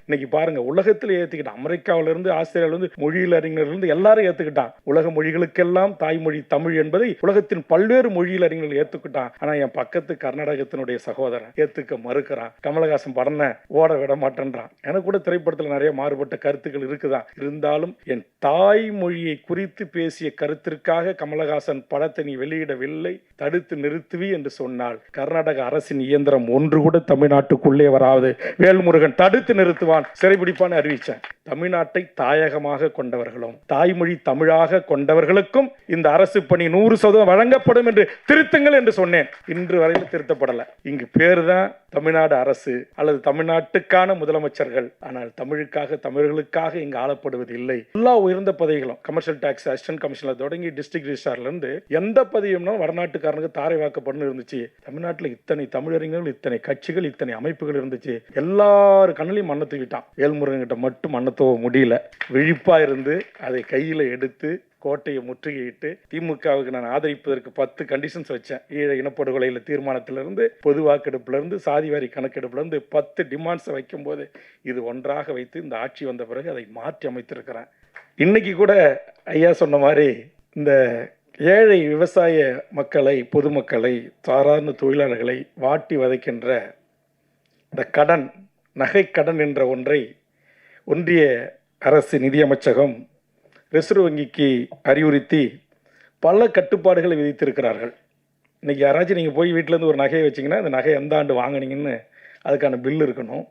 இன்னைக்கு பாருங்க, உலகத்தில் ஏற்றுக்கிட்டான். அமெரிக்காவிலிருந்து, ஆஸ்திரேலியாவிலிருந்து, மொழியில் அறிஞர்லேருந்து எல்லாரும் ஏற்றுக்கிட்டான். உலக மொழிகளுக்கெல்லாம் தாய்மொழி தமிழ் என்பதை உலகத்தின் பல்வேறு மொழியில் அறிஞர்கள் ஏற்றுக்கிட்டான். ஆனால் என் பக்கத்து கர்நாடகத்தினுடைய சகோதரன் ஏற்றுக்க மறுக்கிறான். கமலஹாசன் படம் ஓட விட மாட்டேன்றான். எனக்கு கூட திரைப்படத்தில் நிறைய மாறுபட்ட கருத்துக்கள் இருக்குதான். இருந்தாலும் என் தாய்மொழியை குறித்து பேசிய கருத்திற்காக கமலஹாசன் படத்தை நீ வெளியிடவில்லை, தடுத்து நிறுத்துவி என்று சொன்னால் கர்நாடக அரசின் இயந்திரம் ஒன்று கூட தமிழ்நாட்டுக்குள்ளே வராது. வேல்முருகன் தடுத்து நிறுத்துவான், சிறைபிடிப்பான்னு அறிவிச்சேன். தமிழ்நாட்டை தாயகமாக கொண்டவர்களும் தாய்மொழி தமிழாக கொண்டவர்களுக்கும் இந்த அரசு பணி 100% வழங்கப்படும் என்று திருத்துங்கள் என்று சொன்னேன். இன்று வரையில் திருத்தப்படலை. இங்கு பேரு தான் தமிழ்நாடு அரசு அல்லது தமிழ்நாட்டுக்கான முதலமைச்சர்கள். ஆனால் தமிழுக்காக, தமிழர்களுக்காக இங்கு ஆளப்படுவது இல்லை. எல்லா உயர்ந்த பதவிகளும், கமர்ஷியல் டாக்ஸ் அசிஸ்டன்ட் கமிஷனர் தொடங்கி டிஸ்ட்ரிக்ட் ரிஜிஸ்ட்ரார்ல இருந்து எந்த பதவியும்னா வடநாட்டுக்காரனுக்கு தாரை வாக்கப்படணும் இருந்துச்சு. தமிழ்நாட்டில் இத்தனை தமிழறிஞர்கள், இத்தனை கட்சிகள், இத்தனை அமைப்புகள் இருந்துச்சு. எல்லாரு கண்ணிலையும் மண்ணை தூக்கிட்டான். வேல்முருகன் கிட்ட மட்டும் மண்ணை தூவ முடியல. விழிப்பா இருந்து அதை கையில எடுத்து கோட்டையை முற்றுகையிட்டு திமுகவுக்கு நான் ஆதரிப்பதற்கு 10 கண்டிஷன்ஸ் வச்சேன். ஈழ இனப்படுகொலையில் தீர்மானத்திலிருந்து, பொது வாக்கெடுப்பிலிருந்து, சாதிவாரி கணக்கெடுப்பிலிருந்து 10 டிமாண்ட்ஸை வைக்கும்போது இது ஒன்றாக வைத்து இந்த ஆட்சி வந்த பிறகு அதை மாற்றி அமைத்திருக்கிறேன். இன்னைக்கு கூட ஐயா சொன்ன மாதிரி இந்த ஏழை விவசாய மக்களை, பொதுமக்களை, சாதாரண தொழிலாளர்களை வாட்டி வதைக்கின்ற இந்த கடன், நகை கடன் என்ற ஒன்றை ஒன்றிய அரசு நிதியமைச்சகம் ரிசர்வ் வங்கிக்கு அறிவுறுத்தி பல கட்டுப்பாடுகளை விதித்திருக்கிறார்கள். இன்றைக்கி யாராச்சும் நீங்கள் போய் வீட்டிலேருந்து ஒரு நகையை வச்சிங்கன்னா அந்த நகை எந்த ஆண்டு வாங்கினீங்கன்னு அதுக்கான பில் இருக்கணும்.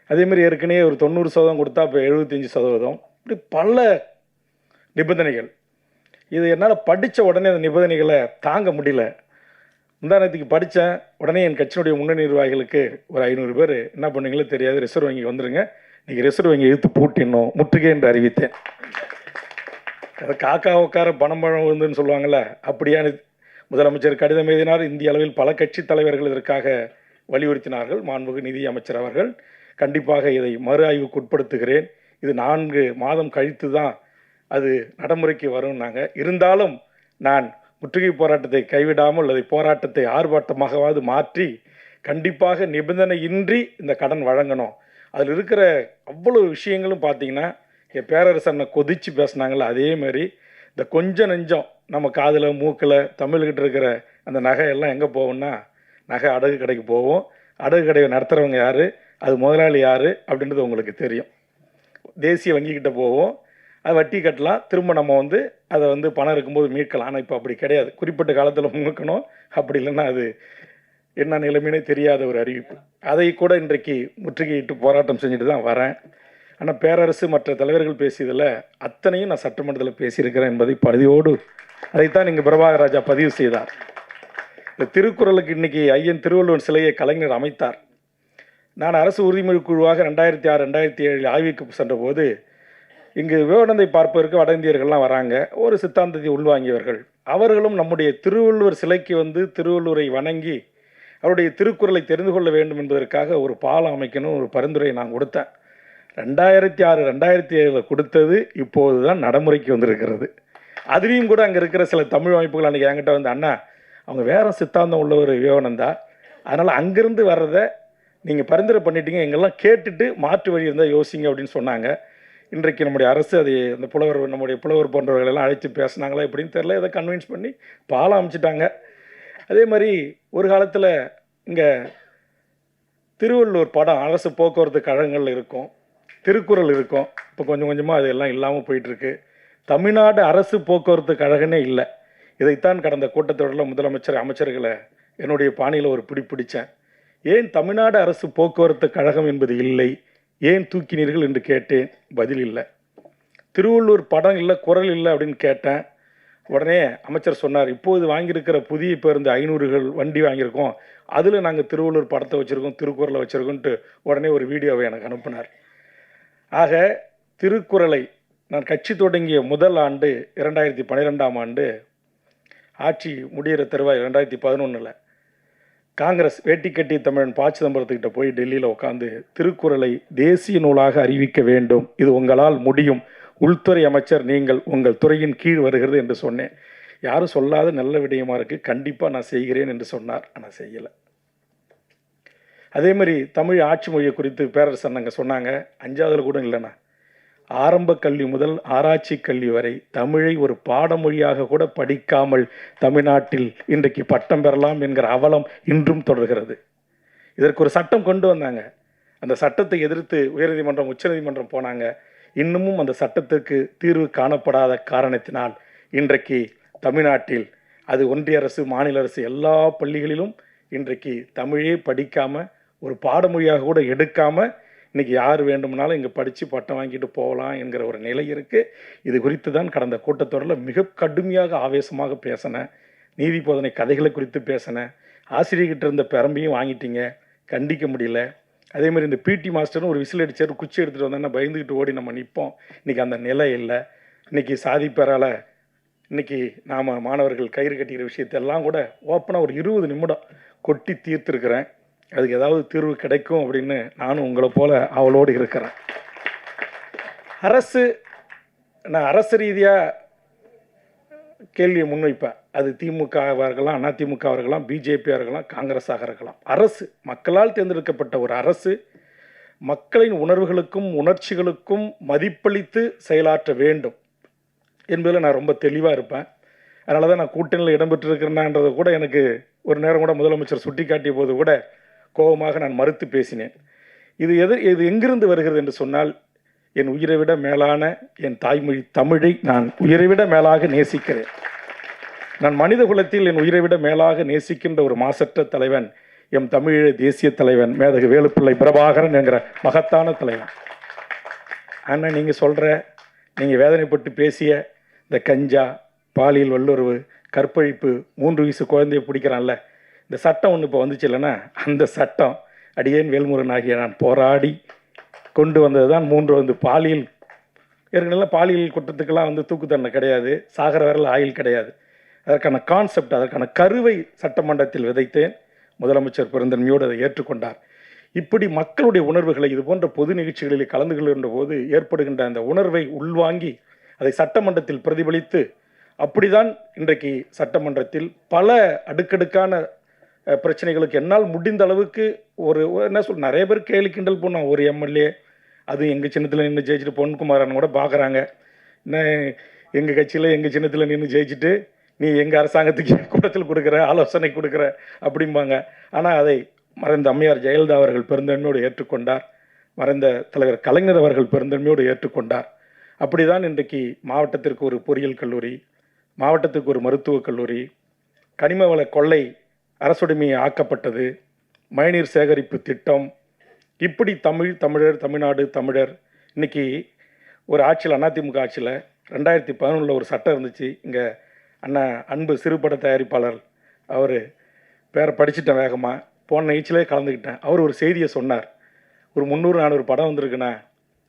அதேமாதிரி ஏற்கனவே ஒரு 90% கொடுத்தா இப்போ 75%. இப்படி பல நிபந்தனைகள். இது என்னால் படித்த உடனே அந்த நிபந்தனைகளை தாங்க முடியல. முந்தானத்துக்கு படித்தேன். உடனே என் கட்சியினுடைய முன்னணி நிர்வாகிகளுக்கு ஒரு 500 பேர் என்ன பண்ணுங்களோ தெரியாது, ரிசர்வ் வங்கிக்கு வந்துடுங்க, இன்றைக்கி ரிசர்வ் வங்கி இழுத்து பூட்டிடணும், முற்றுகை என்று அறிவித்தேன். அதை காக்கா உட்கார பணம் வந்துன்னு சொல்லுவாங்கள்ல, அப்படியான முதலமைச்சர் கடிதம் எழுதினார். இந்திய அளவில் பல கட்சி தலைவர்கள் இதற்காக வலியுறுத்தினார்கள். மாண்புமிகு நிதி அமைச்சர் அவர்கள் கண்டிப்பாக இதை மறு ஆய்வுக்கு உட்படுத்துகிறேன், இது 4 மாதம் கழித்து தான் அது நடைமுறைக்கு வரும்னாங்க. இருந்தாலும் நான் முற்றுகை போராட்டத்தை கைவிடாமல் அதை போராட்டத்தை ஆர்ப்பாட்டமாகவாது மாற்றி கண்டிப்பாக நிபந்தனையின்றி இந்த கடன் வழங்கணும். அதில் இருக்கிற அவ்வளோ விஷயங்களும் பார்த்தீங்கன்னா, என் பேரரசனை கொதித்து பேசினாங்களே அதே மாதிரி இந்த கொஞ்சம் நெஞ்சம் நம்ம காதில் மூக்கில் தமிழ்கிட்ட இருக்கிற அந்த நகையெல்லாம் எங்கே போகும்னா நகை அடகு கடைக்கு போவோம். அடகு கடையை நடத்துகிறவங்க யார், அது முதலாளி யார் அப்படின்றது உங்களுக்கு தெரியும். தேசிய வங்கிக்கிட்ட போவோம், அது வட்டி கட்டலாம், திரும்ப நம்ம அதை பணம் இருக்கும்போது மீட்கலாம். ஆனால் இப்போ அப்படி கிடையாது. குறிப்பிட்ட காலத்தில் மீட்கணும், அப்படி இல்லைன்னா அது என்ன நிலைமைனே தெரியாத ஒரு அறிவிப்பு. அதை கூட இன்றைக்கு முற்றுகையிட்டு போராட்டம் செஞ்சுட்டு தான் வரேன். ஆனால் பேரரசு மற்ற தலைவர்கள் பேசியதில் அத்தனையும் நான் சட்டமன்றத்தில் பேசியிருக்கிறேன் என்பதை பதிவோடு அதைத்தான் இங்கே பிரபாகர் ராஜா பதிவு செய்தார். இந்த திருக்குறளுக்கு இன்றைக்கி ஐயன் திருவள்ளுவர் சிலையை கலைஞர் அமைத்தார். நான் அரசு உறுதிமொழி குழுவாக 2006, 2007 ஆய்வுக்கு சென்றபோது இங்கு விவேகானந்தை பார்ப்பதற்கு வட இந்தியர்கள்லாம் வராங்க. ஒரு சித்தாந்தத்தை உள்வாங்கியவர்கள். அவர்களும் நம்முடைய திருவள்ளுவர் சிலைக்கு திருவள்ளுவரை வணங்கி அவருடைய திருக்குறளை தெரிந்து கொள்ள வேண்டும் என்பதற்காக ஒரு பாலம் அமைக்கணும் ஒரு பரிந்துரையை நான் கொடுத்தேன். 2006, 2007 கொடுத்தது இப்போது தான் நடைமுறைக்கு வந்திருக்கிறது. அதுலேயும் கூட அங்கே இருக்கிற சில தமிழ் அமைப்புகள் அன்றைக்கி என்கிட்ட அண்ணா அவங்க வேறு சித்தாந்தம் உள்ளவர் விவேகானந்தா, அதனால் அங்கேருந்து வர்றதை நீங்கள் பரிந்துரை பண்ணிட்டீங்க, எங்கெல்லாம் கேட்டுட்டு மாற்று வழி இருந்தால் யோசிங்க அப்படின்னு சொன்னாங்க. இன்றைக்கு நம்முடைய அரசு அதை அந்த நம்முடைய புலவர் போன்றவர்களெல்லாம் அழைச்சி பேசினாங்களா எப்படின்னு தெரியல, இதை கன்வின்ஸ் பண்ணி பாலம் அமைச்சிட்டாங்க. அதே மாதிரி ஒரு காலத்தில் இங்கே திருவள்ளுவர் படம் அரசு போக்குவரத்து கழகங்கள் இருக்கும், திருக்குறள் இருக்கும். இப்போ கொஞ்சம் கொஞ்சமாக அது எல்லாம் இல்லாமல் போயிட்டுருக்கு. தமிழ்நாடு அரசு போக்குவரத்து கழகமே இல்லை. இதைத்தான் கடந்த கூட்டத்தொடரில் முதலமைச்சர், அமைச்சர்களை என்னுடைய பாணியில் ஒரு பிடிச்சேன். ஏன் தமிழ்நாடு அரசு போக்குவரத்து கழகம் என்பது இல்லை, ஏன் தூக்கினீர்கள் என்று கேட்டேன், பதில் இல்லை. திருவள்ளுவர் படம் இல்லை, குறள் இல்லை அப்படின்னு கேட்டேன். உடனே அமைச்சர் சொன்னார், இப்போது வாங்கியிருக்கிற புதிய பேருந்து 500 வண்டி வாங்கியிருக்கோம், அதில் நாங்கள் திருவள்ளுவர் படத்தை வச்சுருக்கோம், திருக்குறளை வச்சுருக்கோன்ட்டு உடனே ஒரு வீடியோவை எனக்கு அனுப்பினார். ஆக திருக்குறளை நான் கட்சி தொடங்கிய முதல் ஆண்டு 2012ஆம் ஆண்டு ஆட்சி முடிகிற தருவாய் 2011 காங்கிரஸ் வேட்டி கட்டி தமிழன் ப. சிதம்பரத்துக்கிட்ட போய் டெல்லியில் உட்காந்து திருக்குறளை தேசிய நூலாக அறிவிக்க வேண்டும், இது உங்களால் முடியும், உள்துறை அமைச்சர் நீங்கள், உங்கள் துறையின் கீழ் வருகிறது என்று சொன்னேன். யாரும் சொல்லாத நல்ல விடயமா இருக்குது, கண்டிப்பாக நான் செய்கிறேன் என்று சொன்னார். ஆனால் செய்யலை. அதே மாதிரி தமிழ் ஆட்சி மொழியை குறித்து பேரரசர் அண்ணங்க சொன்னாங்க. 5வதுல கூட இல்லைண்ணா, ஆரம்ப கல்வி முதல் ஆராய்ச்சி கல்வி வரை தமிழை ஒரு பாடமொழியாக கூட படிக்காமல் தமிழ்நாட்டில் இன்றைக்கு பட்டம் பெறலாம் என்கிற அவலம் இன்றும் தொடர்கிறது. இதற்கு ஒரு சட்டம் கொண்டு வந்தாங்க. அந்த சட்டத்தை எதிர்த்து உயர்நீதிமன்றம், உச்சநீதிமன்றம் போனாங்க. இன்னமும் அந்த சட்டத்திற்கு தீர்வு காணப்படாத காரணத்தினால் இன்றைக்கு தமிழ்நாட்டில் அது ஒன்றிய அரசு, மாநில அரசு எல்லா பள்ளிகளிலும் இன்றைக்கு தமிழே படிக்காமல் ஒரு பாடமொழியாக கூட எடுக்காமல் இன்றைக்கி யார் வேண்டும்னாலும் இங்கே படித்து பட்டம் வாங்கிட்டு போகலாம் என்கிற ஒரு நிலை இருக்குது. இது குறித்து தான் கடந்த கூட்டத்தொடரில் மிக கடுமையாக ஆவேசமாக பேசினேன். நீதி போதனை கதைகளை குறித்து பேசினேன். ஆசிரியர்கிட்ட இருந்த பெரம்பையும் வாங்கிட்டீங்க, கண்டிக்க முடியல. அதே மாதிரி இந்த பிடி மாஸ்டரும் ஒரு விசில் அடிச்சார், குச்சி எடுத்துகிட்டு வந்தோன்னா பயந்துக்கிட்டு ஓடி நம்ம நிற்போம். இன்றைக்கி அந்த நிலை இல்லை. இன்றைக்கி சாதி பேரால் இன்றைக்கி நாம் மாணவர்கள் கயிறு கட்டிக்கிற விஷயத்தெல்லாம் கூட ஓப்பனாக ஒரு 20 நிமிடம் கொட்டி தீர்த்துருக்கிறேன். அதுக்கு ஏதாவது தீர்வு கிடைக்கும் அப்படின்னு நானும் உங்களை போல் அவளோடு இருக்கிறேன். நான் அரசு ரீதியாக கேள்வியை முன்வைப்பேன். அது திமுகவாக இருக்கலாம், அதிமுகவாக இருக்கலாம், பிஜேபியாக இருக்கலாம், காங்கிரஸாக இருக்கலாம். அரசு மக்களால் தேர்ந்தெடுக்கப்பட்ட ஒரு அரசு மக்களின் உணர்வுகளுக்கும் உணர்ச்சிகளுக்கும் மதிப்பளித்து செயலாற்ற வேண்டும் என்பதில் நான் ரொம்ப தெளிவாக இருப்பேன். அதனால தான் நான் கூட்டணியில் இடம்பெற்றிருக்கிறேன்னான்றதை கூட எனக்கு ஒரு நேரம் கூட முதலமைச்சர் சுட்டி காட்டிய போது கூட கோபமாக நான் மறுத்து பேசினேன். இது எங்கிருந்து வருகிறது என்று சொன்னால், என் உயிரை விட மேலான என் தாய்மொழி தமிழை நான் உயிரை விட மேலாக நேசிக்கிறேன். நான் மனித குலத்தில் என் உயிரை விட மேலாக நேசிக்கின்ற ஒரு மாசற்ற தலைவன் எம் தமிழீழ தேசிய தலைவன் மேதகு வேலுப்பிள்ளை பிரபாகரன் என்கிற மகத்தான தலைவன். ஆனால் நீங்கள் சொல்கிற, நீங்கள் வேதனைப்பட்டு பேசிய இந்த கஞ்சா, பாலியல் வல்லுறவு, கற்பழிப்பு, 3 வயசு குழந்தைய பிடிக்கிறான்ல, இந்த சட்டம் ஒன்று இப்போ வந்துச்சு இல்லைன்னா, அந்த சட்டம் அடியேன் வேல்முருகன் ஆகிய நான் போராடி கொண்டு வந்தது தான் 3 பாலியல், ஏற்கனவே பாலியல் குற்றத்துக்கெல்லாம் தூக்கு தண்டனை கிடையாது, சாகர வரல ஆயுள் கிடையாது. அதற்கான கான்செப்ட், அதற்கான கருவை சட்டமன்றத்தில் விதைத்தேன். முதலமைச்சர் பெருந்தன்மையோடு அதை ஏற்றுக்கொண்டார். இப்படி மக்களுடைய உணர்வுகளை இது போன்ற பொது நிகழ்ச்சிகளில் கலந்து கொள்கின்ற போது ஏற்படுகின்ற அந்த உணர்வை உள்வாங்கி அதை சட்டமன்றத்தில் பிரதிபலித்து, அப்படிதான் இன்றைக்கு சட்டமன்றத்தில் பல அடுக்கடுக்கான பிரச்சனைகளுக்கு என்னால் முடிந்த அளவுக்கு நிறைய பேர் கேலி கிண்டல் பண்ணோம். ஒரு எம்எல்ஏ, அது எங்கள் சின்னத்தில் நின்று ஜெயிச்சுட்டு பொன்குமாரன் கூட பார்க்குறாங்க, என்ன எங்கள் கட்சியில் எங்கள் சின்னத்தில் நின்று ஜெயிச்சுட்டு நீ எங்கள் அரசாங்கத்துக்கு கூட்டத்தில் கொடுக்குற, ஆலோசனை கொடுக்குற அப்படிம்பாங்க. ஆனால் அதை மறைந்த அம்மையார் ஜெயலலிதா அவர்கள் பெருந்தன்மையோடு ஏற்றுக்கொண்டார். மறைந்த தலைவர் கலைஞர் அவர்கள் பெருந்தன்மையோடு ஏற்றுக்கொண்டார். அப்படிதான் இன்றைக்கு மாவட்டத்திற்கு ஒரு பொறியியல் கல்லூரி, மாவட்டத்துக்கு ஒரு மருத்துவக் கல்லூரி, கனிம வள கொள்ளை அரசுடைமையை ஆக்கப்பட்டது, மழைநீர் சேகரிப்பு திட்டம், இப்படி தமிழர், தமிழ்நாடு, தமிழர். இன்றைக்கி ஒரு ஆட்சியில், அதிமுக ஆட்சியில் 2011 ஒரு சட்டம் இருந்துச்சு. இங்கே அண்ணா அன்பு சிறுபட தயாரிப்பாளர் அவர் பேரை படிச்சுட்டேன் வேகமாக, போன நிகழ்ச்சியிலே கலந்துக்கிட்டேன். அவர் ஒரு செய்தியை சொன்னார். ஒரு 300-400 படம் வந்திருக்குண்ணா,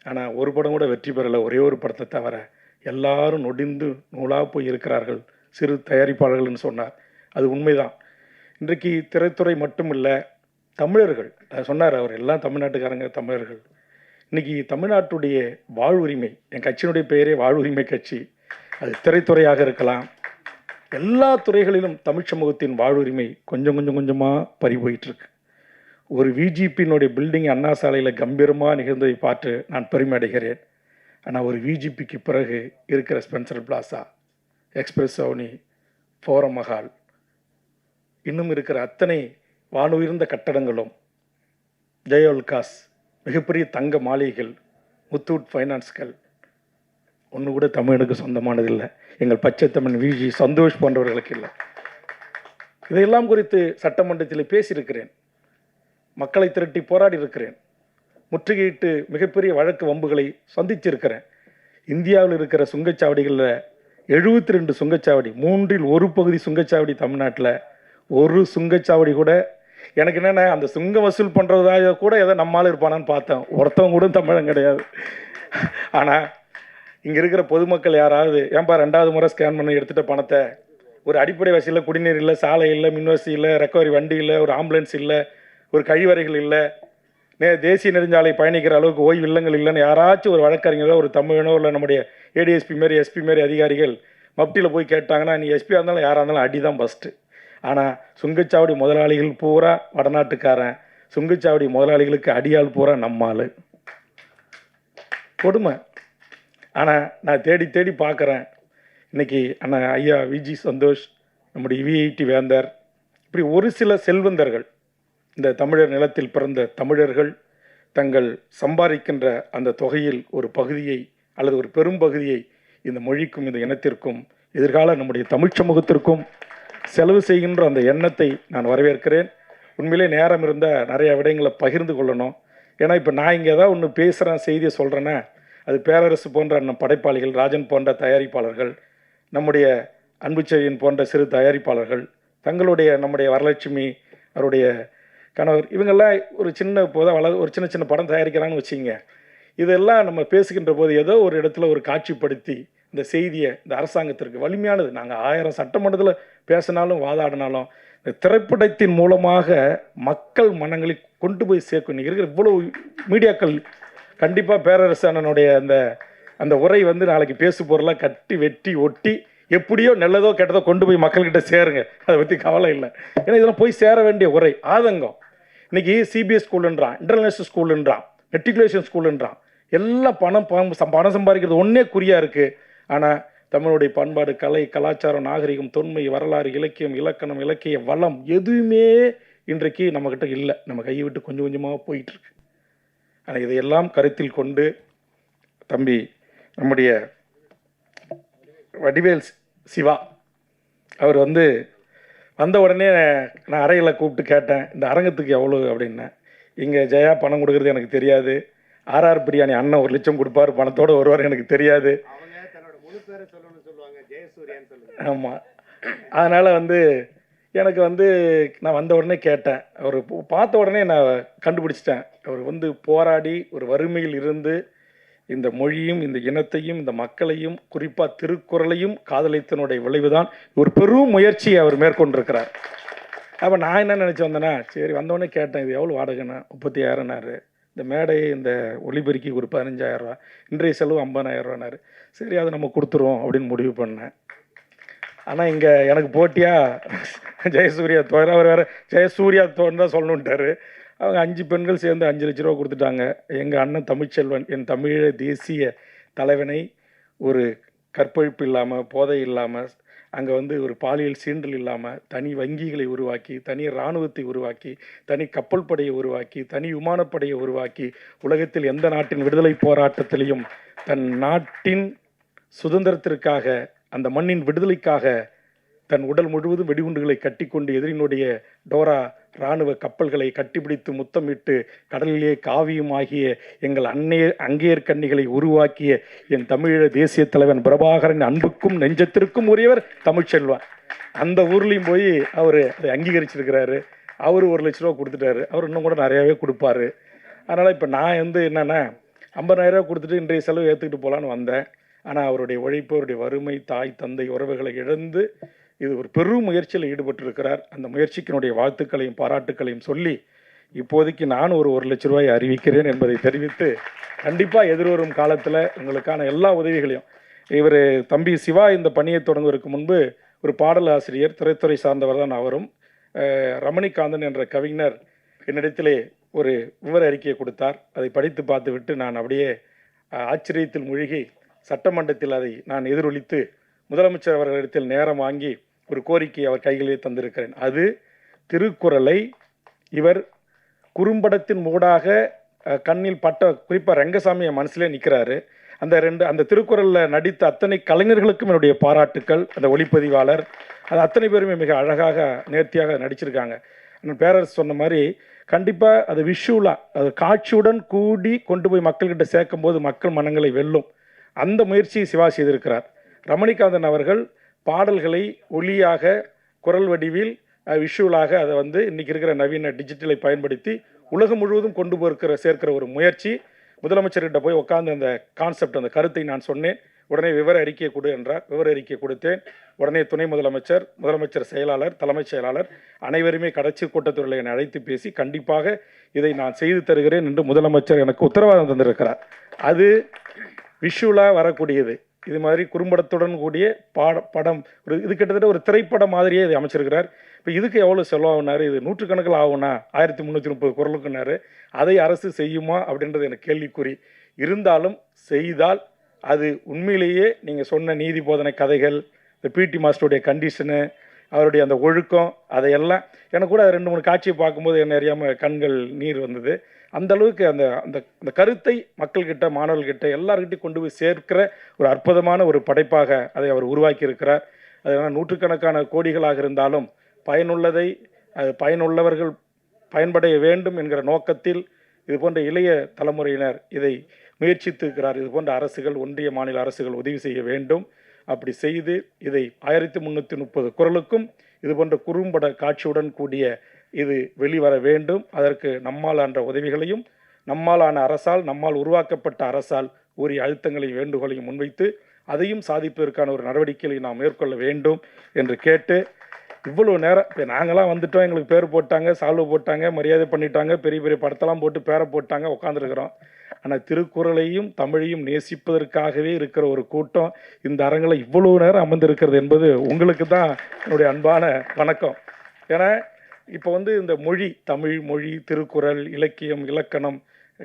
ஆனால் ஒரு படம் கூட வெற்றி பெறலை, ஒரே ஒரு படத்தை தவிர எல்லாரும் நொடிந்து நூலாக போய் இருக்கிறார்கள் சிறு தயாரிப்பாளர்கள்னு சொன்னார். அது உண்மைதான். இன்றைக்கு திரைத்துறை மட்டும் இல்லை, தமிழர்கள் சொன்னார் அவர், எல்லாம் தமிழ்நாட்டுக்காரங்க தமிழர்கள். இன்றைக்கி தமிழ்நாட்டுடைய வாழ்வுரிமை, என் கட்சியினுடைய பெயரே வாழ்வுரிமை கட்சி, அது திரைத்துறையாக இருக்கலாம், எல்லா துறைகளிலும் தமிழ் சமூகத்தின் வாழ்வுரிமை கொஞ்சமாக பறி போயிட்டுருக்கு. ஒரு விஜிபியினுடைய பில்டிங் அண்ணா சாலையில் கம்பீரமாக நிகழ்ந்ததை பார்த்து நான் பெருமை அடைகிறேன். ஆனால் ஒரு விஜிபிக்கு பிறகு இருக்கிற ஸ்பென்சர் பிளாசா, எக்ஸ்பிரஸ் அவனி, ஃபோரம் மஹால், இன்னும் இருக்கிற அத்தனை வானுயர்ந்த கட்டடங்களும், ஜெயோல்காஸ், மிகப்பெரிய தங்க மாளிகைகள், முத்தூட் ஃபைனான்ஸ்கள் ஒன்று கூட தமிழனுக்கு சொந்தமானதில்லை. எங்கள் பச்சை தமிழ் விஜி சந்தோஷ் போன்றவர்களுக்கு இல்லை. இதையெல்லாம் குறித்து சட்டமன்றத்தில் பேசியிருக்கிறேன், மக்களை திரட்டி போராடி இருக்கிறேன், முற்றுகையிட்டு மிகப்பெரிய வழக்கு வம்புகளை சந்திச்சிருக்கிறேன். இந்தியாவில் இருக்கிற சுங்கச்சாவடிகளில் 72 சுங்கச்சாவடி, 3இல் 1 பகுதி சுங்கச்சாவடி தமிழ்நாட்டில், ஒரு சுங்கச்சாவடி கூட எனக்கு என்னென்ன அந்த சுங்கம் வசூல் பண்ணுறதாக கூட ஏதோ நம்மளால் இருப்பானான்னு பார்த்தேன், ஒருத்தவங்க கூட தமிழன் கிடையாது. ஆனால் இங்கே இருக்கிற பொதுமக்கள் யாராவது, ஏன்பா 2வது முறை ஸ்கேன் பண்ணி எடுத்துகிட்ட பணத்தை, ஒரு அடிப்படை வசதியில் குடிநீர் இல்லை, சாலை இல்லை, மின்வசதி இல்லை, ரெக்கவரி வண்டி இல்லை, ஒரு ஆம்புலன்ஸ் இல்லை, ஒரு கழிவறைகள் இல்லை, தேசிய நெடுஞ்சாலை பயணிக்கிற அளவுக்கு ஓய்வு இல்லங்கள் இல்லைன்னு யாராச்சும் ஒரு வழக்கறிஞரோ ஒரு தமிழனோ இல்லை நம்முடைய ஏடிஎஸ்பி மாரி எஸ்பி மாரி அதிகாரிகள் மப்டியில் போய் கேட்டாங்கன்னா, நீ எஸ்பியாக இருந்தாலும் யாராக இருந்தாலும் அடி தான் ஃபஸ்ட்டு. ஆனால் சுங்கச்சாவடி முதலாளிகள் பூரா வடநாட்டுக்காரன், சுங்கச்சாவடி முதலாளிகளுக்கு அடியாள் பூரா நம்மாள் கொடுமை. ஆனால் நான் தேடி தேடி பார்க்குறேன், இன்றைக்கி அண்ணா ஐயா விஜி சந்தோஷ், நம்முடைய விஐடி வேந்தர், இப்படி ஒரு சில செல்வந்தர்கள், இந்த தமிழர் நிலத்தில் பிறந்த தமிழர்கள் தங்கள் சம்பாதிக்கின்ற அந்த தொகையில் ஒரு பகுதியை அல்லது ஒரு பெரும் பகுதியை இந்த மொழிக்கும் இந்த இனத்திற்கும் எதிர்கால நம்முடைய தமிழ் சமூகத்திற்கும் செலவு செய்கின்ற அந்த எண்ணத்தை நான் வரவேற்கிறேன். உண்மையிலே நேரம் இருந்தால் நிறைய விடயங்களை பகிர்ந்து கொள்ளணும். ஏன்னா இப்போ நான் இங்கே ஏதாவது ஒன்று பேசுகிறேன், செய்தியை சொல்கிறேன்னா அது பேரரசு போன்ற அண்ணன் படைப்பாளிகள், ராஜன் போன்ற தயாரிப்பாளர்கள், நம்முடைய அன்புச்செழியன் போன்ற சிறு தயாரிப்பாளர்கள், தங்களுடைய நம்முடைய வரலட்சுமி அவருடைய கணவர், இவங்கெல்லாம் ஒரு சின்ன இப்போதான் ஒரு சின்ன சின்ன படம் தயாரிக்கிறான்னு வச்சுங்க. இதெல்லாம் நம்ம பேசுகின்ற போது ஏதோ ஒரு இடத்துல ஒரு காட்சிப்படுத்தி இந்த செய்தியை இந்த அரசாங்கத்திற்கு வலிமையானது, நாங்கள் 1000 சட்டமன்றத்தில் பேசினாலும் வாதாடினாலும் இந்த திரைப்படத்தின் மூலமாக மக்கள் மனங்களில் கொண்டு போய் சேர்க்கும். இன்றைக்கி இருக்கிற இவ்வளோ மீடியாக்கள் கண்டிப்பாக பேரரசு அண்ணனுடைய அந்த உரை நாளைக்கு பேசு பொருளாக கட்டி வெட்டி ஒட்டி எப்படியோ நல்லதோ கெட்டதோ கொண்டு போய் மக்கள்கிட்ட சேருங்க, அதை பற்றி கவலை இல்லை. ஏன்னா இதெல்லாம் போய் சேர வேண்டிய உரை ஆதங்கம். இன்றைக்கி சிபிஎஸ் ஸ்கூலுன்றான், இன்டர்நேஷ்னல் ஸ்கூலுன்றான், மெட்ரிகுலேஷன் ஸ்கூலுன்றான், எல்லாம் பணம் சம்பாதிக்கிறது ஒன்றே குறியாக இருக்குது. ஆனால் தமிழுடைய பண்பாடு, கலை, கலாச்சாரம், நாகரிகம், தொன்மை, வரலாறு, இலக்கியம், இலக்கணம், இலக்கிய வளம் எதுவுமே இன்றைக்கு நம்மக்கிட்ட இல்லை. நம்ம கையை விட்டு கொஞ்சம் கொஞ்சமாக போயிட்டுருக்கு. ஆனால் இதையெல்லாம் கருத்தில் கொண்டு தம்பி நம்முடைய வடிவேல் சிவா அவர் வந்த உடனே நான் அறையில் கூப்பிட்டு கேட்டேன், இந்த அரங்கத்துக்கு எவ்வளோ அப்படின்னேன். இங்கே ஜெயா பணம் கொடுக்குறது எனக்கு தெரியாது, ஆர்ஆர் பிரியாணி அண்ணன் 1 லட்சம் கொடுப்பார், பணத்தோடு வருவார், எனக்கு தெரியாது. ஆமாம், அதனால் எனக்கு நான் வந்த உடனே கேட்டேன். அவர் பார்த்த உடனே நான் கண்டுபிடிச்சிட்டேன். அவர் போராடி ஒரு வறுமையில் இருந்து இந்த மொழியும் இந்த இனத்தையும் இந்த மக்களையும் குறிப்பாக திருக்குறளையும் காதலித்தனுடைய விளைவுதான் ஒரு பெரும் முயற்சியை அவர் மேற்கொண்டிருக்கிறார். அப்போ நான் என்ன நினச்சி வந்தேன்னா, சரி வந்தோடனே கேட்டேன், இது எவ்வளோ வாடகைண்ணா? 35,000னாரு. இந்த மேடை இந்த ஒலிபெருக்கி ஒரு 15,000 ரூபா, இன்றைய செலவு 50,000 ரூபானாரு. சரி அதை நம்ம கொடுத்துருவோம் அப்படின்னு முடிவு பண்ணேன். ஆனால் இங்கே எனக்கு போட்டியாக ஜெயசூர்யா தோற, அவர் வேறு ஜெயசூர்யா தோன்னு தான் சொல்லணுன்ட்டார். அவங்க 5 பெண்கள் சேர்ந்து 5 லட்ச ரூபா கொடுத்துட்டாங்க. எங்கள் அண்ணன் தமிழ்ச்செல்வன், என் தமிழ தேசிய தலைவனை ஒரு கற்பழிப்பு இல்லாமல், போதை இல்லாமல், அங்கே ஒரு பாலியல் சீண்டல் இல்லாமல் தனி வங்கிகளை உருவாக்கி, தனி இராணுவத்தை உருவாக்கி, தனி கப்பல் படையை உருவாக்கி, தனி விமானப்படையை உருவாக்கி, உலகத்தில் எந்த நாட்டின் விடுதலை போராட்டத்திலையும் தன் நாட்டின் சுதந்திரத்திற்காக, அந்த மண்ணின் விடுதலைக்காக தன் உடல் முழுவதும் வெடிகுண்டுகளை கட்டிக்கொண்டு எதிரினுடைய டோரா இராணுவ கப்பல்களை கட்டிப்பிடித்து முத்தமிட்டு கடலிலே காவியம் ஆகிய எங்கள் அங்கேயர் கன்னிகளை உருவாக்கிய என் தமிழீழ தேசிய தலைவன் பிரபாகரன் அன்புக்கும் நெஞ்சத்திற்கும் உரியவர் தமிழ்ச்செல்வன். அந்த ஊர்லேயும் போய் அவர் அதை அங்கீகரிச்சிருக்கிறாரு. அவர் 1 லட்ச ரூபா கொடுத்துட்டாரு. அவர் இன்னும் கூட நிறையாவே கொடுப்பாரு. அதனால் இப்போ நான் என்னென்னா 50,000 ரூபா கொடுத்துட்டு இன்றைய செலவு ஏற்றுக்கிட்டு போகலான்னு வந்தேன். ஆனால் அவருடைய உழைப்பு, அவருடைய வறுமை, தாய் தந்தை உறவுகளை இழந்து இது ஒரு பெரும் முயற்சியில் ஈடுபட்டிருக்கிறார். அந்த முயற்சிக்கினுடைய வாழ்த்துக்களையும் பாராட்டுக்களையும் சொல்லி இப்போதைக்கு நான் ஒரு 1 லட்ச ரூபாயை அறிவிக்கிறேன் என்பதை தெரிவித்து, கண்டிப்பாக எதிர்வரும் காலத்தில் உங்களுக்கான எல்லா உதவிகளையும் இவர் தம்பி சிவா இந்த பணியை தொடங்குவதற்கு முன்பு ஒரு பாடல் ஆசிரியர், திரைத்துறை சார்ந்தவர் தான் அவரும். ரமணிகாந்தன் என்ற கவிஞர் என்னிடத்திலே ஒரு விவர அறிக்கையை கொடுத்தார். அதை படித்து பார்த்துவிட்டு நான் அப்படியே ஆச்சரியத்தில் மூழ்கி சட்டமன்றத்தில் அதை நான் எதிரொலித்து முதலமைச்சர் அவர்களிடத்தில் நேரம் வாங்கி ஒரு கோரிக்கை அவர் கைகளிலே தந்திருக்கிறேன். அது திருக்குறளை இவர் குறும்படத்தின் மூடாக கண்ணில் பட்ட, குறிப்பாக ரங்கசாமி என் மனசுலேயே நிற்கிறாரு. அந்த திருக்குறளில் நடித்த அத்தனை கலைஞர்களுக்கும் என்னுடைய பாராட்டுக்கள். அந்த ஒளிப்பதிவாளர் அது அத்தனை பேருமே மிக அழகாக நேர்த்தியாக நடிச்சிருக்காங்க. பேரரசு சொன்ன மாதிரி கண்டிப்பாக அது விஷுவலாக, அது காட்சியுடன் கூடி கொண்டு போய் மக்கள்கிட்ட சேர்க்கும் போது மக்கள் மனங்களை வெல்லும். அந்த முயற்சியை சிவா செய்திருக்கிறார். ரமணிகாந்தன் அவர்கள் பாடல்களை ஒளியாக, குரல் வடிவில், விஷுவலாக அதை இன்றைக்கி இருக்கிற நவீன டிஜிட்டலை பயன்படுத்தி உலகம் முழுவதும் கொண்டு சேர்க்கிற ஒரு முயற்சி. முதலமைச்சர்கிட்ட போய் உட்காந்து அந்த கான்செப்ட், அந்த கருத்தை நான் சொன்னேன். உடனே விவர அறிக்கையை கொடு என்றார். விவர அறிக்கையை கொடுத்தேன். உடனே துணை முதலமைச்சர், முதலமைச்சர் செயலாளர், தலைமைச் செயலாளர் அனைவருமே கடைசி கூட்டத்துறையில் என்னை அழைத்து பேசி கண்டிப்பாக இதை நான் செய்து தருகிறேன் என்று முதலமைச்சர் எனக்கு உத்தரவாதம் தந்திருக்கிறார். அது விஷுவலாக வரக்கூடியது. இது மாதிரி குறும்படத்துடன் கூடிய படம் இது கிட்டத்தட்ட ஒரு திரைப்படம் மாதிரியே இதை அமைச்சிருக்கிறார். இப்போ இதுக்கு எவ்வளோ செலவாகுனாரு? இது நூற்றுக்கணக்கில் ஆகும்னா 1330 குரலுக்குனாரு. அதை அரசு செய்யுமா அப்படின்றது எனக்கு கேள்விக்குறி. இருந்தாலும் செய்தால் அது உண்மையிலேயே நீங்கள் சொன்ன நீதி போதனை கதைகள், இந்த பிடி மாஸ்டருடைய கண்டிஷனு, அவருடைய அந்த ஒழுக்கம், அதையெல்லாம் எனக்கு கூட 2-3 காட்சியை பார்க்கும்போது என்ன அறியாமல் கண்கள் நீர் வந்தது. அந்த அளவுக்கு அந்த அந்த அந்த கருத்தை மக்கள்கிட்ட, மாணவர்கள்கிட்ட எல்லார்கிட்டையும் கொண்டு போய் சேர்க்கிற ஒரு அற்புதமான ஒரு படைப்பாக அதை அவர் உருவாக்கி இருக்கிறார். அதனால் நூற்றுக்கணக்கான கோடிகளாக இருந்தாலும் பயனுள்ளதை பயனுள்ளவர்கள் பயன்படைய வேண்டும் என்கிற நோக்கத்தில் இது போன்ற இளைய தலைமுறையினர் இதை முயற்சித்திருக்கிறார். இது போன்ற அரசுகள், ஒன்றிய மாநில அரசுகள் உதவி செய்ய வேண்டும். அப்படி செய்து இதை 1330 குரலுக்கும் இது போன்ற குறும்பட காட்சியுடன் கூடிய இது வெளிவர வேண்டும். அதற்கு நம்மால் ஆன்ற உதவிகளையும், நம்மாலான அரசால், நம்மால் உருவாக்கப்பட்ட அரசால் உரிய அழுத்தங்களையும் வேண்டுகோளையும் முன்வைத்து அதையும் சாதிப்பதற்கான ஒரு நடவடிக்கைகளை நாம் மேற்கொள்ள வேண்டும் என்று கேட்டு, இவ்வளோ நேரம் இப்போ நாங்களாம் வந்துட்டோம், எங்களுக்கு பேர் போட்டாங்க, சால்வு போட்டாங்க, மரியாதை பண்ணிட்டாங்க, பெரிய பெரிய படத்தெல்லாம் போட்டு பேரை போட்டாங்க, உட்காந்துருக்குறோம். ஆனால் திருக்குறளையும் தமிழையும் நேசிப்பதற்காகவே இருக்கிற ஒரு கூட்டம் இந்த அரங்கில் இவ்வளோ நேரம் அமர்ந்திருக்கிறது என்பது உங்களுக்கு தான் என்னுடைய அன்பான வணக்கம். ஏன்னா இப்போ இந்த மொழி, தமிழ் மொழி, திருக்குறள், இலக்கியம், இலக்கணம்,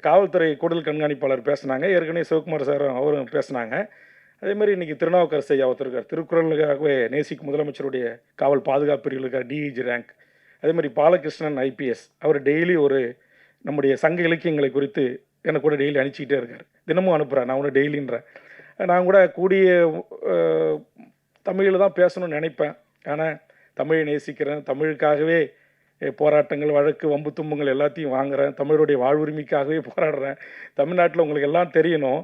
காவல்துறை கூடுதல் கண்காணிப்பாளர் பேசினாங்க, ஏற்கனவே சிவகுமார் சார் அவரும் பேசினாங்க. அதே மாதிரி இன்றைக்கி திருநாவுக்கரசு ஐயா ஒருத்தருக்கார், திருக்குறளுக்காகவே நேசிக்கும் முதலமைச்சருடைய காவல் பாதுகாப்பு பிரிவுகளுக்காக டிஇஜி ரேங்க். அதே மாதிரி பாலகிருஷ்ணன் ஐபிஎஸ், அவர் டெய்லி ஒரு நம்முடைய சங்க இலக்கியங்களை குறித்து எனக்கு கூட டெய்லி அனுப்பிச்சிக்கிட்டே இருக்கார், தினமும் அனுப்புகிறேன். நான் ஒன்று டெய்லின்றேன். நான் கூட கூடிய தமிழில் தான் பேசணும்னு நினைப்பேன். ஆனால் தமிழை நேசிக்கிறேன், தமிழுக்காகவே போராட்டங்கள், வழக்கு, வம்பு தும்புங்கள் எல்லாத்தையும் வாங்குகிறேன், தமிழுடைய வாழ்வுரிமைக்காகவே போராடுறேன். தமிழ்நாட்டில் உங்களுக்கு எல்லாம் தெரியணும்,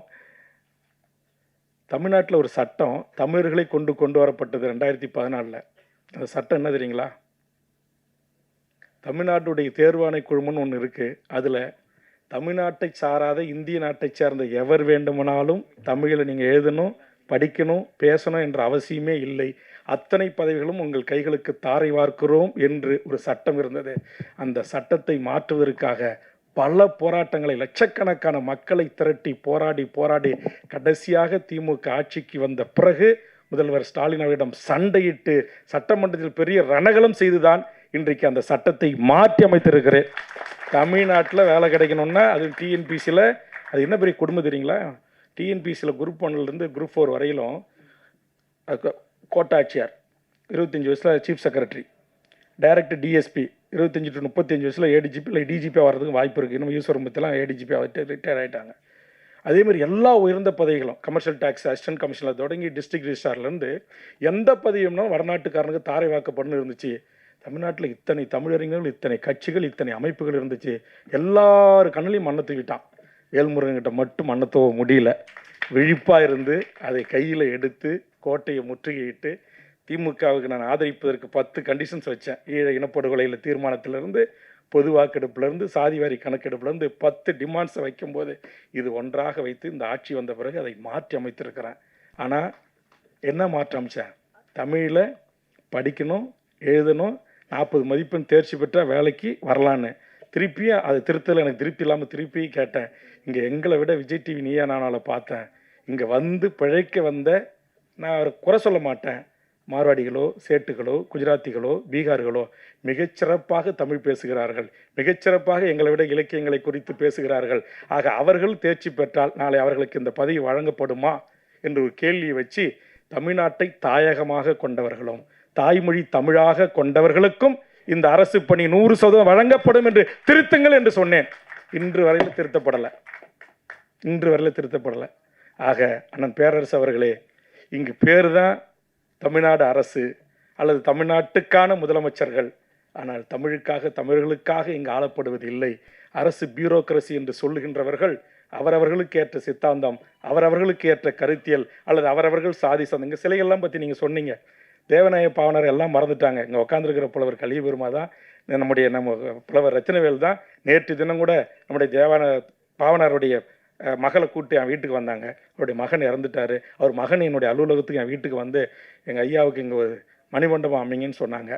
தமிழ்நாட்டில் ஒரு சட்டம் தமிழர்களை கொண்டு வரப்பட்டது 2014. அந்த சட்டம் என்ன தெரியுங்களா? தமிழ்நாட்டுடைய தேர்வாணை குழுமன்னு ஒன்று இருக்குது. அதில் தமிழ்நாட்டை சாராத இந்திய நாட்டை சேர்ந்த எவர் வேண்டுமானாலும் தமிழில் நீங்கள் எழுதணும், படிக்கணும், பேசணும் என்ற அவசியமே இல்லை. அத்தனை பதவிகளும் உங்கள் கைகளுக்கு தாரை வார்க்கிறோம் என்று ஒரு சட்டம் இருந்தது. அந்த சட்டத்தை மாற்றுவதற்காக பல போராட்டங்களை, லட்சக்கணக்கான மக்களை திரட்டி போராடி கடைசியாக திமுக ஆட்சிக்கு வந்த பிறகு முதல்வர் ஸ்டாலின் அவரிடம் சண்டையிட்டு சட்டமன்றத்தில் பெரிய ரணகலம் செய்துதான் இன்றைக்கு அந்த சட்டத்தை மாற்றி அமைத்திருக்கிறேன். தமிழ்நாட்டில் வேலை கிடைக்கணும்னா அது டிஎன்பிசியில் அது என்ன பெரிய கொடுமை தெரியுங்களா? டிஎன்பிசியில் குரூப் 1லேருந்து குரூப் 4 வரையிலும் கோட்டாட்சியார் 25 வயசில் chief secretary, director DSP 25 to 35 வயசில் ஏடிஜிபி இல்லை டிஜிபி வர்றதுக்கு வாய்ப்பு இருக்குது. இன்னும் ஈஸ்வரம்பத்திலாம் ஏடிஜிபி ரிட்டையர் ஆகிட்டாங்க. அதேமாதிரி எல்லா உயர்ந்த பதவிகளும், கமர்ஷியல் டேக்ஸ் அசிஸ்டன்ட் கமிஷனர் தொடங்கி டிஸ்ட்ரிக்ட் ரிஜிஸ்ட்ரார்லேருந்து எந்த பதவியும்னா வடநாட்டுக்காரனுக்கு தாரை வாக்கப்படணும் இருந்துச்சு. தமிழ்நாட்டில் இத்தனை தமிழறிஞர்கள், இத்தனை கட்சிகள், இத்தனை அமைப்புகள் இருந்துச்சு. எல்லாரும் கண்ணிலையும் மண்ணை தூக்கிட்டான். வேல்முருகன்கிட்ட மட்டும் மண்ணை தூவ முடியல. விழிப்பாக இருந்து அதை கையில் எடுத்து கோட்டையை முற்றுகையிட்டு திமுகவுக்கு நான் ஆதரிப்பதற்கு 10 கண்டிஷன்ஸ் வச்சேன். ஈழ இனப்படுகொலையில் தீர்மானத்திலிருந்து, பொது வாக்கெடுப்புலேருந்து, சாதிவாரி கணக்கெடுப்புலேருந்து 10 டிமாண்ட்ஸை வைக்கும்போது இது ஒன்றாக வைத்து இந்த ஆட்சி வந்த பிறகு அதை மாற்றி அமைத்திருக்கிறேன். ஆனால் என்ன மாற்றி அமைச்சேன்? தமிழில் படிக்கணும், எழுதணும், 40 மதிப்பெண் தேர்ச்சி பெற்றால் வேலைக்கு வரலான்னு. திருப்பியும் அதை திருத்தல, எனக்கு திருப்தி இல்லாமல் திருப்பி கேட்டேன். இங்கே எங்களை விட விஜய் டிவி நீயா நானால பார்த்தேன். இங்கே பிழைக்க வந்த, நான் அவரை குறை சொல்ல மாட்டேன், மார்வாடிகளோ, சேட்டுகளோ, குஜராத்திகளோ, பீகார்களோ மிகச்சிறப்பாக தமிழ் பேசுகிறார்கள், மிகச்சிறப்பாக எங்களை விட இலக்கியங்களை குறித்து பேசுகிறார்கள். ஆக அவர்கள் தேர்ச்சி பெற்றால் நாளை அவர்களுக்கு இந்த பதவி வழங்கப்படுமா என்று ஒரு கேள்வியை வச்சு, தமிழ்நாட்டை தாயகமாக கொண்டவர்களும் தாய்மொழி தமிழாக கொண்டவர்களுக்கும் இந்த அரசு பணி 100% வழங்கப்படும் என்று திருத்துங்கள் என்று சொன்னேன். இன்று வரையில் திருத்தப்படலை. ஆக அண்ணன் பேரரசு அவர்களே, இங்கு பேர் தான் தமிழ்நாடு அரசு அல்லது தமிழ்நாட்டுக்கான முதலமைச்சர்கள். ஆனால் தமிழுக்காக, தமிழர்களுக்காக இங்கு ஆளப்படுவது இல்லை. அரசு பியூரோக்ரசி என்று சொல்லுகின்றவர்கள் அவரவர்களுக்கு ஏற்ற சித்தாந்தம், அவரவர்களுக்கு ஏற்ற கருத்தியல் அல்லது அவரவர்கள் சாதி சந்தங்க சிலைகள்லாம் பற்றி நீங்கள் சொன்னீங்க. தேவநாய பாவனர் எல்லாம் மறந்துட்டாங்க. இங்கே உட்காந்துருக்கிற புலவர் கலிய பெருமா தான், நம்ம புலவர் ரத்தினவேல் தான். நேற்று தினம் கூட நம்முடைய பாவனருடைய மகளை கூட்டி என் வீட்டுக்கு வந்தாங்க. அவருடைய மகன் இறந்துட்டார். அவர் மகன் என்னுடைய அலுவலகத்துக்கு என் வீட்டுக்கு வந்து எங்கள் ஐயாவுக்கு இங்கே ஒரு மணிமண்டபம் அமைங்கன்னு சொன்னாங்க.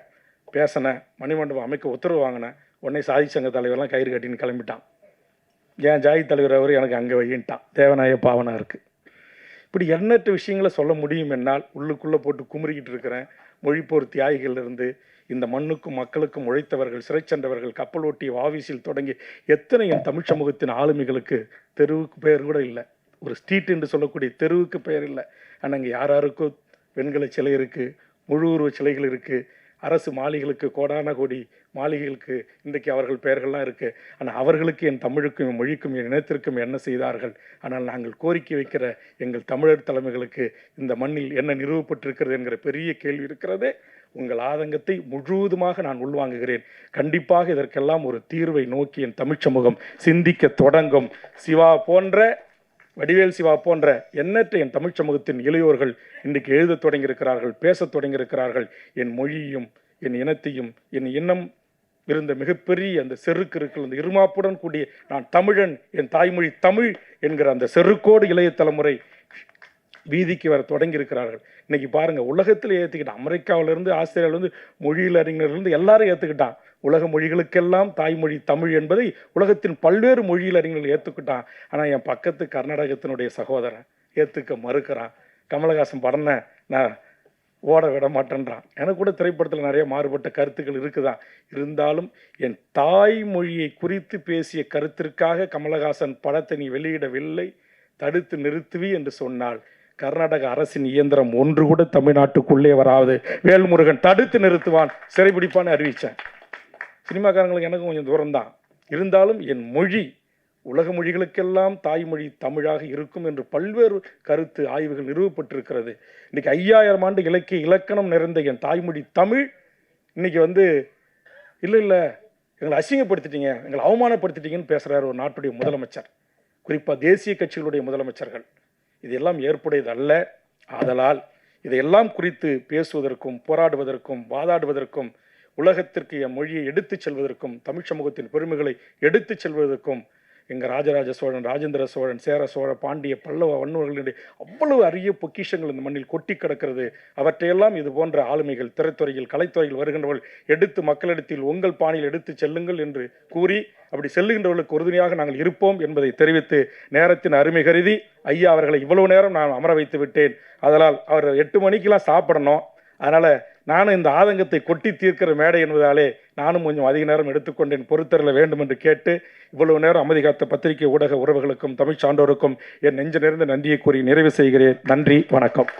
பேசினேன், மணிமண்டபம் அமைக்க உத்தரவு வாங்கினேன். உடனே சாதி சங்க தலைவர்லாம் கயிறு கட்டின்னு கிளம்பிட்டான். ஏன் ஜாதி தலைவர் அவர் எனக்கு அங்கே வையின்ட்டான். தேவநாய பாவனா இருக்குது. இப்படி எண்ணற்ற விஷயங்களை சொல்ல முடியும் என்னால் உள்ளுக்குள்ளே போட்டு குமுறிக்கிட்டு இருக்கிறேன். மொழிப்போர் தியாகிகளிலிருந்து இந்த மண்ணுக்கும் மக்களுக்கும் உழைத்தவர்கள், சிறை சென்றவர்கள், கப்பல் ஓட்டிய வாவிசில் தொடங்கி எத்தனை என் தமிழ் சமூகத்தின் ஆளுமைகளுக்கு தெருவுக்கு பெயர் கூட இல்லை. ஒரு ஸ்ட்ரீட் என்று சொல்லக்கூடிய தெருவுக்கு பெயர் இல்லை. ஆனால் அங்கே யாராருக்கோ வெண்கல சிலை இருக்குது, முழு உருவ சிலைகள் இருக்குது, அரசு மாளிகைகளுக்கு, கோடான கோடி மாளிகைகளுக்கு இன்றைக்கு அவர்கள் பெயர்கள்லாம் இருக்குது. ஆனால் அவர்களுக்கு, என் தமிழுக்கும் என் மொழிக்கும் என் இனத்திற்கும் என்ன செய்தார்கள்? ஆனால் நாங்கள் கோரிக்கை வைக்கிற எங்கள் தமிழர் தலைமைகளுக்கு இந்த மண்ணில் என்ன நிறுவப்பட்டிருக்கிறது என்கிற பெரிய கேள்வி இருக்கிறது. உங்கள் ஆதங்கத்தை முழுவதுமாக நான் உள்வாங்குகிறேன். கண்டிப்பாக இதற்கெல்லாம் ஒரு தீர்வை நோக்கி என் தமிழ் சமூகம் சிந்திக்க தொடங்கும். சிவா போன்ற, வடிவேல் சிவா போன்ற எண்ணற்ற என் தமிழ் சமூகத்தின் இளையோர்கள் இன்றைக்கு எழுதத் தொடங்கியிருக்கிறார்கள், பேசத் தொடங்கியிருக்கிறார்கள். என் மொழியையும் என் இனத்தையும், என் இனம் இருந்த மிகப்பெரிய அந்த செருக்கு இருக்கிற அந்த இருமாப்புடன் கூடிய நான் தமிழன், என் தாய்மொழி தமிழ் என்கிற அந்த செருக்கோடு இளைய தலைமுறை வீதிக்கு வர தொடங்கி இருக்கிறார்கள். இன்னைக்கு பாருங்க, உலகத்தில் ஏற்றுக்கிட்டான். அமெரிக்காவிலிருந்து, ஆஸ்திரேலியாவிலிருந்து, மொழியில் அறிஞர்லேருந்து எல்லாரும் ஏற்றுக்கிட்டான். உலக மொழிகளுக்கெல்லாம் தாய்மொழி தமிழ் என்பதை உலகத்தின் பல்வேறு மொழியில் அறிஞர்கள் ஏற்றுக்கிட்டான். ஆனால் என் பக்கத்து கர்நாடகத்தினுடைய சகோதரன் ஏற்றுக்க மறுக்கிறான். கமலஹாசன் படனை நான் ஓட விட மாட்டேன்றான். எனக்கு கூட திரைப்படத்தில் நிறைய மாறுபட்ட கருத்துக்கள் இருக்குதான். இருந்தாலும் என் தாய்மொழியை குறித்து பேசிய கருத்திற்காக கமலஹாசன் படத்தை நீ வெளியிடவில்லை, தடுத்து நிறுத்துவி என்று சொன்னால் கர்நாடக அரசின் இயந்திரம் ஒன்று கூட தமிழ்நாட்டுக்குள்ளே வராது. வேல்முருகன் தடுத்து நிறுத்துவான், சிறைபிடிப்பான்னு அறிவித்தேன். சினிமாக்காரங்களுக்கு எனக்கு கொஞ்சம் தூரம்தான். இருந்தாலும் என் மொழி உலக மொழிகளுக்கெல்லாம் தாய்மொழி தமிழாக இருக்கும் என்று பல்வேறு கருத்து ஆய்வுகள் நிறுவப்பட்டிருக்கிறது. இன்னைக்கு 5000 ஆண்டு இலக்கிய இலக்கணம் நிறைந்த என் தாய்மொழி தமிழ் இன்னைக்கு இல்லை எங்களை அசிங்கப்படுத்திட்டீங்க, எங்களை அவமானப்படுத்திட்டீங்கன்னு பேசுகிறார் ஒரு நாட்டுடைய முதலமைச்சர், குறிப்பாக தேசிய கட்சிகளுடைய முதலமைச்சர்கள். இதெல்லாம் ஏற்புடையது அல்ல. ஆதலால் இதையெல்லாம் குறித்து பேசுவதற்கும், போராடுவதற்கும், வாதாடுவதற்கும், உலகத்திற்கு என் மொழியை எடுத்துச் செல்வதற்கும், தமிழ் சமூகத்தின் பெருமைகளை எடுத்துச் செல்வதற்கும் எங்கள் ராஜராஜ சோழன், ராஜேந்திர சோழன், சேர சோழ, பாண்டிய, பல்லவ வன்னுவர்களுடைய அவ்வளவு அரிய பொக்கிஷங்கள் இந்த மண்ணில் கொட்டி கிடக்கிறது. அவற்றையெல்லாம் இது போன்ற ஆளுமைகள், திரைத்துறையில், கலைத்துறையில் வருகின்றவர்கள் எடுத்து மக்களிடத்தில் உங்கள் பாணியில் எடுத்து செல்லுங்கள் என்று கூறி, அப்படி செல்லுகின்றவர்களுக்கு உறுதுணையாக நாங்கள் இருப்போம் என்பதை தெரிவித்து, நேரத்தின் அருமை கருதி ஐயா அவர்களை இவ்வளவு நேரம் நான் அமர வைத்து விட்டேன். அதனால் அவர் 8 மணிக்கெல்லாம் சாப்பிடணும். அதனால் நானும் இந்த ஆதங்கத்தை கொட்டி தீர்க்கிற மேடை என்பதாலே நானும் கொஞ்சம் அதிக நேரம் எடுத்துக்கொண்டேன், பொறுத்தரல வேண்டும் என்று கேட்டு, இவ்வளவு நேரம் அமைதி காத்த பத்திரிகை ஊடக உறவுகளுக்கும் தமிழ் சான்றோருக்கும் என் நெஞ்ச நிறைந்த நன்றியை கூறி நிறைவு செய்கிறேன். நன்றி, வணக்கம்.